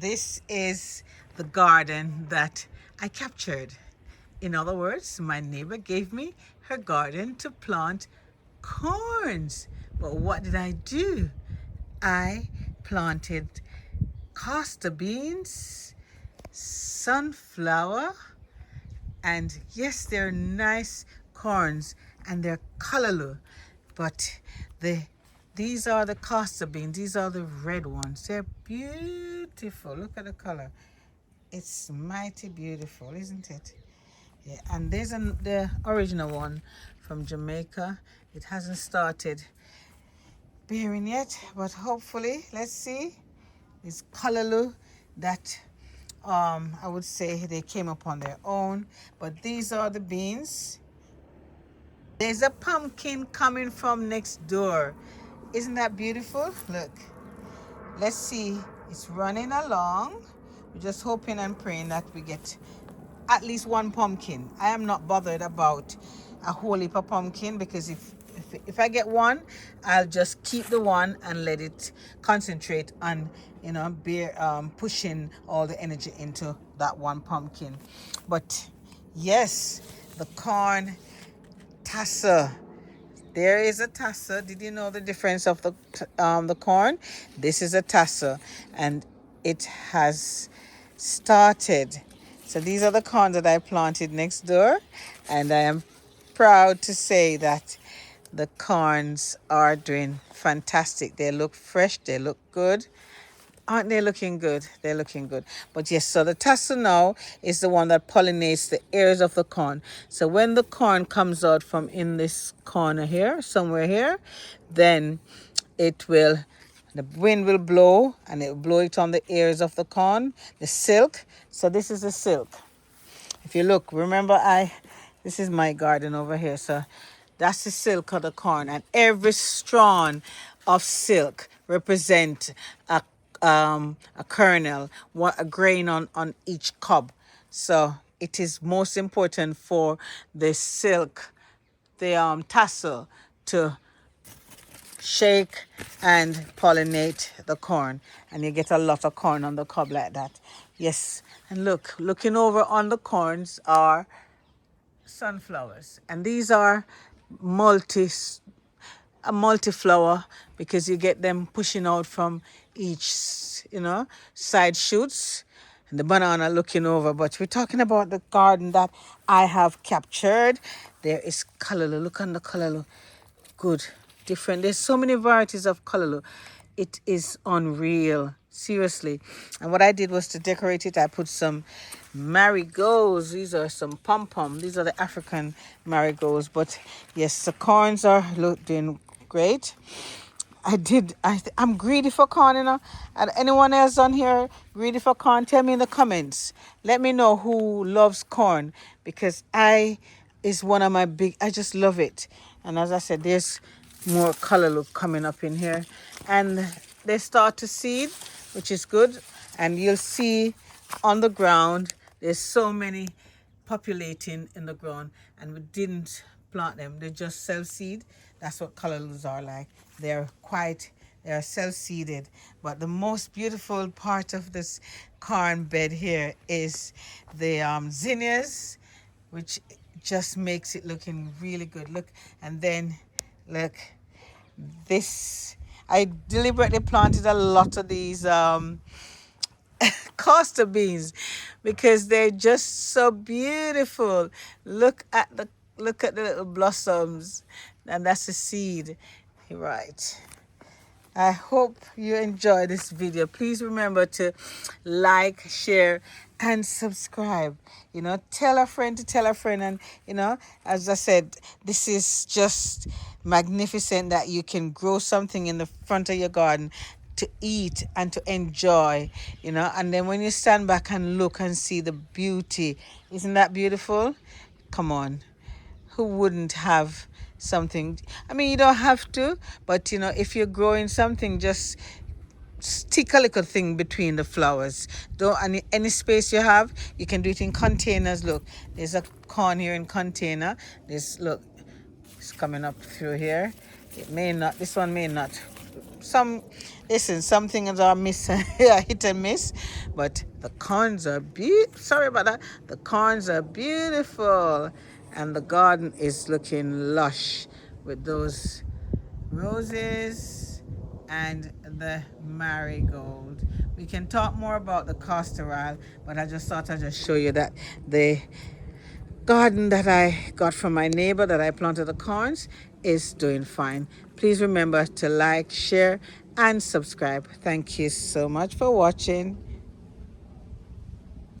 This is the garden that I captured. In other words, my neighbor gave me her garden to plant corns. But what did I do? I planted castor beans, sunflower, and yes, they're nice corns and they're colorful. But these are the castor beans. These are the red ones. They're beautiful. Look at the color. It's mighty beautiful, isn't it? Yeah, and there's the original one from Jamaica. It hasn't started bearing yet, but hopefully, let's see. It's colorful that I would say they came up on their own. But these are the beans. There's a pumpkin coming from next door. Isn't that beautiful? Look. Let's see. It's running along. We're just hoping and praying that we get at least one pumpkin. I am not bothered about a whole heap of pumpkin, because if I get one, I'll just keep the one and let it concentrate on, pushing all the energy into that one pumpkin. But yes, the corn tassel. There is a tassel. Did you know the difference of the corn? This is a tassel, and it has started. So these are the corn that I planted next door, and I am proud to say that the corns are doing fantastic. They look fresh. They look good. Aren't they looking good? They're looking good. But yes, so the tassel now is the one that pollinates the ears of the corn. So when the corn comes out from in this corner here, somewhere here, then the wind will blow, and it will blow it on the ears of the corn, the silk. So this is the silk. If you look, remember this is my garden over here. So that's the silk of the corn, and every strand of silk represent a kernel, a grain on each cob. So it is most important for the silk, the tassel, to shake and pollinate the corn, and you get a lot of corn on the cob like that. Yes, and looking over on the corns are sunflowers, and these are multi-flower, because you get them pushing out from each side shoots, and the banana looking over. But we're talking about the garden that I have captured. There is color. Look on the color. Good, different. There's so many varieties of color. It is unreal, seriously. And what I did was to decorate it. I put some marigolds. These are some pom-pom. These are the African marigolds. But yes, the corns are doing great. I'm greedy for corn, And anyone else on here greedy for corn? Tell me in the comments. Let me know who loves corn, because is one of my I just love it. And as I said, there's more color coming up in here, and they start to seed, which is good. And you'll see on the ground, there's so many populating in the ground, and we didn't plant them. They just self-seed. That's what colorless are like. They're self-seeded. But the most beautiful part of this corn bed here is the zinnias, which just makes it looking really good. Look, and then look, this, I deliberately planted a lot of these castor beans, because they're just so beautiful. Look at the little blossoms, and that's the seed. Right. I hope you enjoy this video. Please remember to like, share, and subscribe. Tell a friend to tell a friend. And, as I said, this is just magnificent that you can grow something in the front of your garden to eat and to enjoy, And then when you stand back and look and see the beauty, isn't that beautiful? Come on. Who wouldn't have something? I mean, you don't have to, but if you're growing something, just stick a little thing between the flowers. Don't any space you have, you can do it in containers. Look, there's a corn here in container. Look, it's coming up through here. This one may not listen, some things are miss, hit and miss, but the corns are sorry about that. The corns are beautiful, and the garden is looking lush with those roses and the marigold. We can talk more about the castor oil, but I just thought I'd just show you that the garden that I got from my neighbor that I planted the corns is doing fine. Please remember to like, share, and subscribe. Thank you so much for watching.